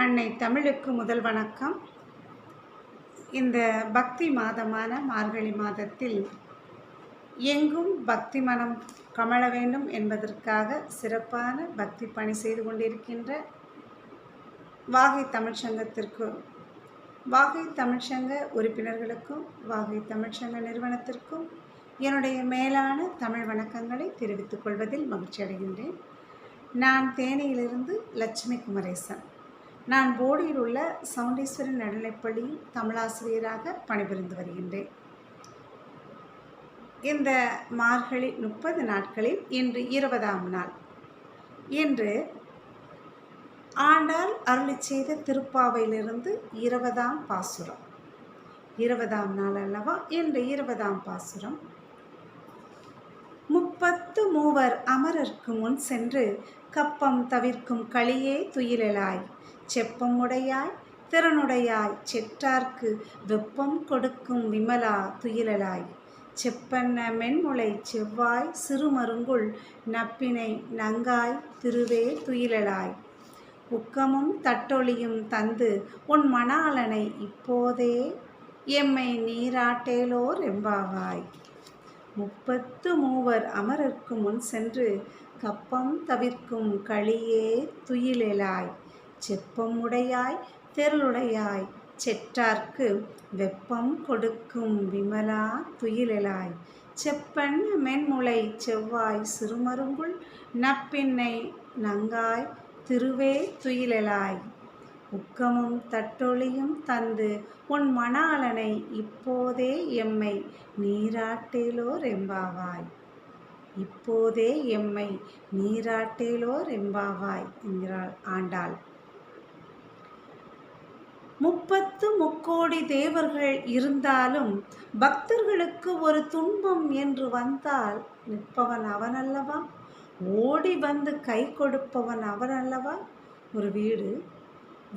அன்னை தமிழுக்கு முதல் வணக்கம். இந்த பக்தி மாதமான மார்கழி மாதத்தில் எங்கும் பக்தி மனம் கமழ வேண்டும் என்பதற்காக சிறப்பான பக்தி பணி செய்து கொண்டிருக்கின்ற வாகை தமிழ்ச்சங்கத்திற்கு, வாகை தமிழ்ச்சங்க உறுப்பினர்களுக்கும் வாகை தமிழ்ச்சங்க நிறுவனத்திற்கும் என்னுடைய மேலான தமிழ் வணக்கங்களை தெரிவித்துக் கொள்வதில் மகிழ்ச்சி அடைகின்றேன். நான் தேனியிலிருந்து லட்சுமி குமரேசன். நான் போடியில் உள்ள சவுண்டேஸ்வரன் நடுநிலைப்பள்ளியில் தமிழாசிரியராக பணிபுரிந்து வருகின்றேன். இந்த மார்கழி 30 நாட்களில் இன்று 20ஆம் நாள். இன்று ஆண்டாள் அருளி செய்த திருப்பாவையிலிருந்து 20ஆம் பாசுரம். 20ஆம் நாள் அல்லவா? இன்று 20ஆம் பாசுரம். 33 அமரர்க்கு முன் சென்று கப்பம் தவிர்க்கும் களியே துயிலெழாய், செப்பம் உடையாய் திறனுடையாய், செற்றார்க்கு வெப்பம் கொடுக்கும் விமலா துயிலெழாய், செப்பன்ன மென்முளை செவ்வாய் சிறுமருங்குள் நப்பினை நங்காய் திருவே துயிலெழாய், உக்கமும் தட்டொளியும் தந்து உன் மணாளனை இப்போதே எம்மை நீராட்டேலோர் எம்பாவாய். 33 அமரர்க்கு முன் சென்று கப்பம் தவிர்க்கும் களியே துயிலெழாய், செப்பம் உடையாய் தெருளுடையாய், செற்றார்க்கு வெப்பம் கொடுக்கும் விமலா துயிலெழாய், செப்பன் மென்முளை செவ்வாய் சிறுமருங்குள் நப்பின்னை நங்காய் திருவே துயிலெழாய், உக்கமும் தட்டொளியும் தந்து உன் மணாளனை இப்போதே எம்மை நீராட்டேலோர் எம்பாவாய். இப்போதே எம்மை நீராட்டேலோர் எம்பாவாய் என்கிறாள் ஆண்டாள். 33 தேவர்கள் இருந்தாலும் பக்தர்களுக்கு ஒரு துன்பம் என்று வந்தால் நிற்பவன் அவனல்லவா? ஓடி வந்து கை கொடுப்பவன் அவனல்லவா? ஒரு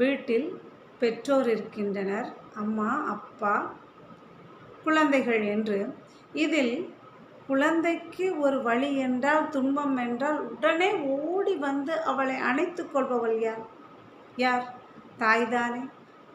வீட்டில் பெற்றோர் இருக்கின்றனர், அம்மா அப்பா குழந்தைகள் என்று. இதில் குழந்தைக்கு ஒரு வழி என்றால், துன்பம் என்றால் உடனே ஓடி வந்து அவளை அணைத்து கொள்பவள் யார்? தாய்தானே.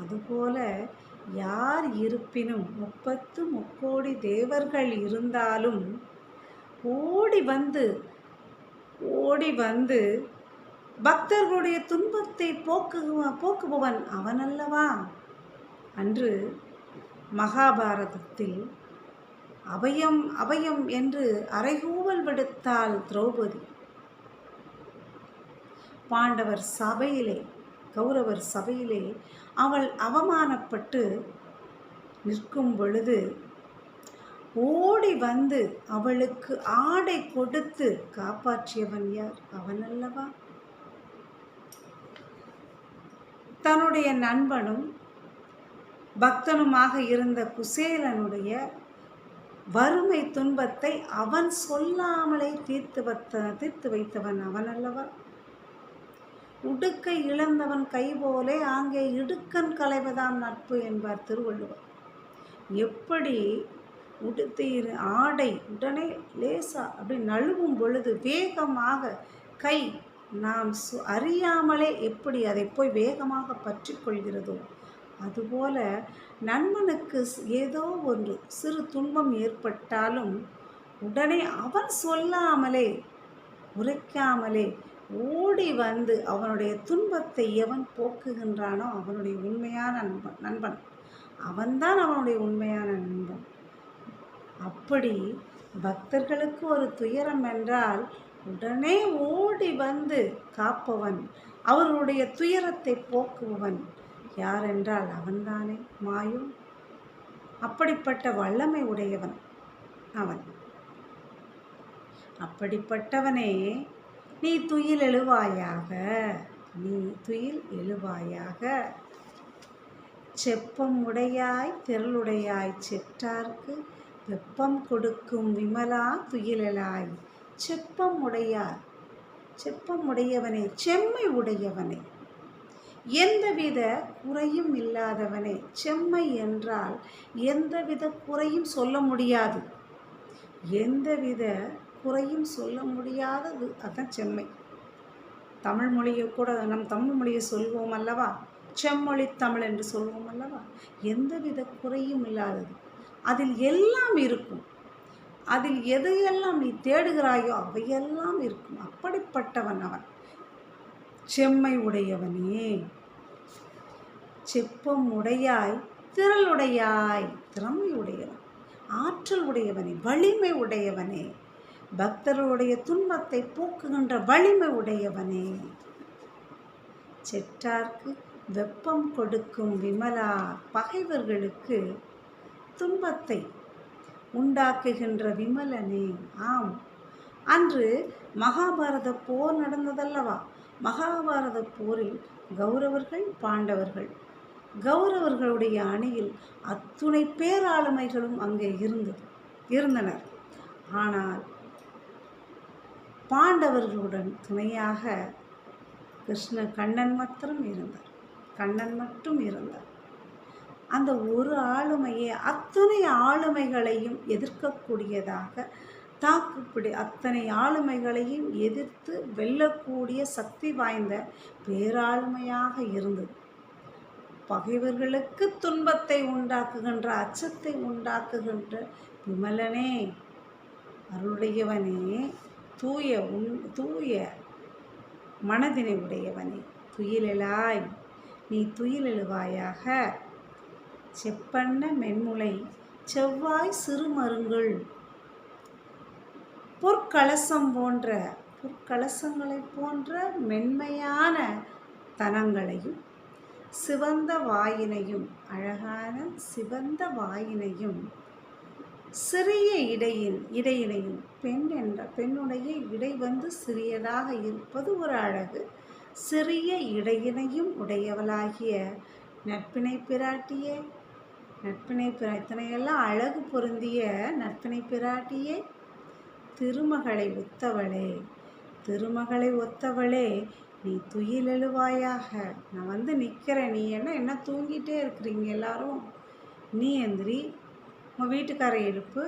அதுபோல யார் இருப்பினும் 33 தேவர்கள் இருந்தாலும் ஓடி வந்து பக்தர்களுடைய துன்பத்தை போக்குபவன் அவனல்லவா? அன்று மகாபாரதத்தில் அபயம் அபயம் என்று அறைகூவல் விடுத்தாள் திரௌபதி. பாண்டவர் சபையிலே, கௌரவர் சபையிலே அவள் அவமானப்பட்டு நிற்கும் பொழுது ஓடி வந்து அவளுக்கு ஆடை கொடுத்து காப்பாற்றியவன் யார்? அவனல்லவா? தன்னுடைய நண்பனும் பக்தனுமாக இருந்த குசேலனுடைய வறுமை துன்பத்தை அவன் சொல்லாமலே தீர்த்து வைத்தவன் அவனல்லவா? உடுக்கை இழந்தவன் கை போலே ஆங்கே இடுக்கன் களைவதாம் நட்பு என்பார் திருவள்ளுவர். எப்படி உடுத்திய ஆடை உடனே லேசா அப்படி நழுவும் பொழுது வேகமாக கை நாம் அறியாமலே எப்படி அதை போய் வேகமாக பற்றி கொள்கிறதோ, அதுபோல நண்பனுக்கு ஏதோ ஒன்று சிறு துன்பம் ஏற்பட்டாலும் உடனே அவன் சொல்லாமலே உரைக்காமலே ஓடி வந்து அவனுடைய துன்பத்தை எவன் போக்குகின்றானோ அவனுடைய உண்மையான நண்பன் அவன்தான் அவனுடைய உண்மையான நண்பன். அப்படி பக்தர்களுக்கு ஒரு துயரம் என்றால் உடனே ஓடி வந்து காப்பவன், அவர்களுடைய துயரத்தை போக்குபவன் யார் என்றால் அவன்தானே மாயும். அப்படிப்பட்ட வல்லமை உடையவன் அவன். அப்படிப்பட்டவனே நீ துயில் எழுவாயாக, நீ துயில் எழுவாயாக, செப்பம் உடையாய் திரளுடையாய், செற்றார்க்கு வெப்பம் கொடுக்கும் விமலா துயிலெழாய், செப்பம் உடையவனே, செம்மை உடையவனே, எந்தவித குறையும் இல்லாதவனே. செம்மை என்றால் எந்தவித குறையும் சொல்ல முடியாது, எந்தவித குறையும் சொல்ல முடியாதது, அதுதான் செம்மை. தமிழ் மொழியை கூட நம் தமிழ் மொழியை சொல்வோம் அல்லவா, செம்மொழி தமிழ் என்று சொல்வோம் அல்லவா, எந்தவித குறையும் இல்லாதது. அதில் எல்லாம் இருக்கும். அதில் எதையெல்லாம் நீ தேடுகிறாயோ அவையெல்லாம் இருக்கும். அப்படிப்பட்டவன் அவன். செம்மை உடையவனே, செப்பம் உடையாய், திரளுடையாய், திறமை உடையவன், ஆற்றல் உடையவனே, வலிமை உடையவனே, பக்தர்களுடைய துன்பத்தை போக்குகின்ற வலிமை உடையவனே, செற்றார்க்கு வெப்பம் கொடுக்கும் விமலா, பகைவர்களுக்கு துன்பத்தை உண்டாக்குகின்ற விமலனே. ஆம், அன்று மகாபாரத போர் நடந்ததல்லவா, மகாபாரத போரில் கௌரவர்கள் பாண்டவர்கள், கௌரவர்களுடைய அணியில் அத்துணை பேராளுமைகளும் அங்கே இருந்தனர். ஆனால் பாண்டவர்களுடன் துணையாக கண்ணன் மட்டும் இருந்தார். அந்த ஒரு ஆளுமையை அத்தனை ஆளுமைகளையும் எதிர்க்கக்கூடியதாக அத்தனை ஆளுமைகளையும் எதிர்த்து வெல்லக்கூடிய சக்தி வாய்ந்த பேராளுமையாக இருந்தது. பகைவர்களுக்கு துன்பத்தை உண்டாக்குகின்ற, அச்சத்தை உண்டாக்குகின்ற விமலனே, அருளுடையவனே, தூய மனதினை உடையவனே, துயிலெழாய், நீ துயிலெழுவாயாக. செப்பண்ண மென்முலை செவ்வாய் சிறுமருங்குள், பொற்கலசங்களை போன்ற மென்மையான தனங்களையும் சிவந்த வாயினையும், அழகான சிவந்த வாயினையும், சிறிய இடையினையும், பெண்ணுடைய இடை சிறியதாக இருப்பது ஒரு அழகு, சிறிய இடையினையும் உடையவளாகிய நட்பினை பிராட்டியே, இத்தனையெல்லாம் அழகு பொருந்திய நட்பினை பிராட்டியே, திருமகளை ஒத்தவளே, நீ துயிலெழுவாயாக. நான் நிற்கிறேன், நீ என்ன தூங்கிட்டே இருக்கிறீங்க எல்லாரும், நீ எந்திரி, உங்கள் வீட்டுக்காரை எழுப்பு,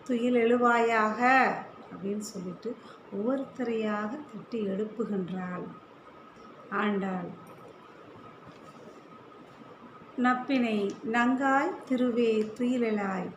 துயில் எழுவாயாக அப்படின்னு சொல்லிட்டு ஒவ்வொருத்தரையாக தட்டி எழுப்புகின்றாள் ஆண்டாள். நப்பினை நங்காய் திருவே துயிலெழாய்,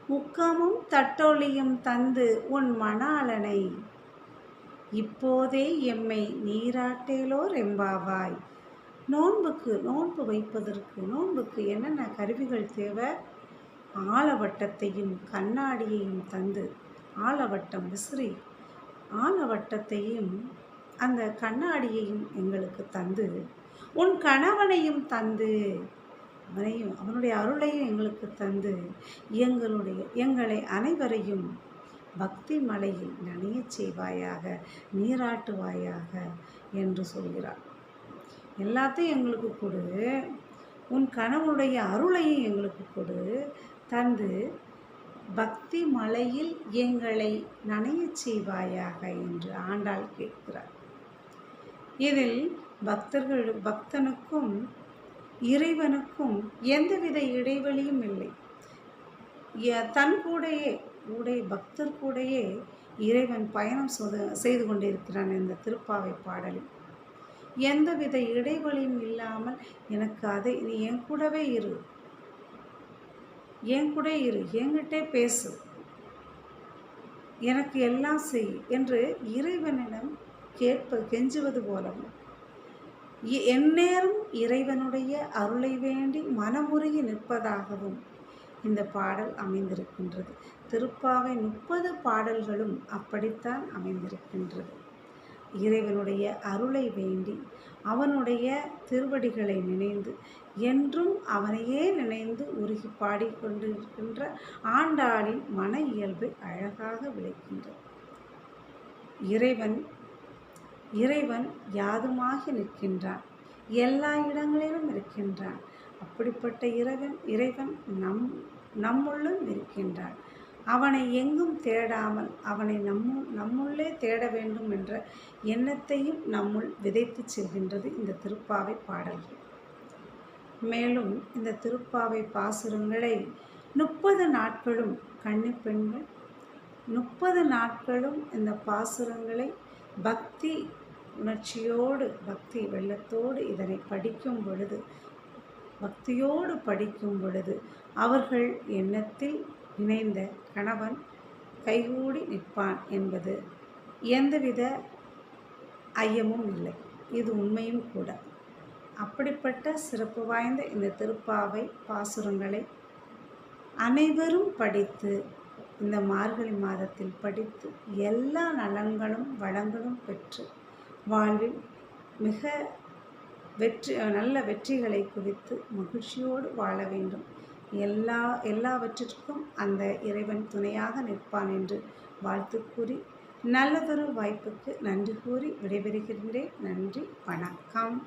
முக்கமும் தட்டொழியும் தந்து உன் மணாளனை, இப்போதே எம்மை நீராட்டேலோர் எம்பாவாய். நோன்பு வைப்பதற்கு நோன்புக்கு என்னென்ன கருவிகள் தேவை? ஆலவட்டத்தையும் கண்ணாடியையும் தந்து, ஆலவட்டம் விசிறி, ஆலவட்டத்தையும் அந்த கண்ணாடியையும் எங்களுக்கு தந்து, உன் கணவனையும் தந்து, அவனுடைய அருளையும் எங்களுக்கு தந்து, எங்களை அனைவரையும் பக்தி மலையில் நனைய செய்வாயாக, நீராட்டுவாயாக என்று சொல்கிறார். எல்லாத்தையும் எங்களுக்கு கொடு, உன் கணவனுடைய அருளையும் எங்களுக்கு கொடு, தந்து பக்தி மலையில் எங்களை நனைய செய்வாயாக என்று ஆண்டாள் கேட்கிறார். இதில் பக்தனுக்கும் இறைவனுக்கும் எந்தவித இடைவெளியும் இல்லை. தன் பக்தர் கூடையே இறைவன் பயணம் செய்து கொண்டிருக்கிறான். இந்த திருப்பாவை பாடலில் எந்தவித இடைவெளியும் இல்லாமல் எனக்கு நீ என் கூடவே இரு, என்கிட்டே பேசு, எனக்கு எல்லாம் செய் என்று இறைவனிடம் கெஞ்சுவது போலவும், எந்நேரம் இறைவனுடைய அருளை வேண்டி மனமுருகி நிற்பதாகவும் இந்த பாடல் அமைந்திருக்கின்றது. திருப்பாவை 30 பாடல்களும் அப்படித்தான் அமைந்திருக்கின்றது. இறைவனுடைய அருளை வேண்டி அவனுடைய திருவடிகளை நினைந்து என்றும் அவனையே நினைந்து உருகி பாடிக்கொண்டிருக்கின்ற ஆண்டாளின் மன இயல்பை அழகாக விளக்கின்றது. இறைவன் யாதுமாகி நிற்கின்றான், எல்லா இடங்களிலும் இருக்கின்றான். அப்படிப்பட்ட இறைவன் நம்முள்ளும் இருக்கின்றான். அவனை எங்கும் தேடாமல் அவனை நம்முள்ளே தேட வேண்டும் என்ற எண்ணத்தையும் நம்முள் விதைத்து செல்கின்றது இந்த திருப்பாவை பாடல்கள். மேலும் இந்த திருப்பாவை பாசுரங்களை 30 நாட்களும் கன்னிப்பெண்கள் 30 நாட்களும் இந்த பாசுரங்களை பக்தி உணர்ச்சியோடு பக்தி வெள்ளத்தோடு இதனை படிக்கும் பொழுது, பக்தியோடு படிக்கும் பொழுது அவர்கள் எண்ணத்தில் இணைந்த கணவன் கைகூடி நிற்பான் என்பது எந்தவித ஐயமும் இல்லை. இது உண்மையும் கூட. அப்படிப்பட்ட சிறப்பு வாய்ந்த இந்த திருப்பாவை பாசுரங்களை அனைவரும் படித்து, இந்த மார்கழி மாதத்தில் படித்து எல்லா நலன்களும் வளங்களும் பெற்று வாழ்வில் மிக நல்ல வெற்றிகளை குவித்து மகிழ்ச்சியோடு வாழ வேண்டும். எல்லாவற்றிற்கும் அந்த இறைவன் துணையாக நிற்பான் என்று வாழ்த்து கூறி, நல்லதொரு வாய்ப்புக்கு நன்றி கூறி விடைபெறுகின்றேன். நன்றி, வணக்கம்.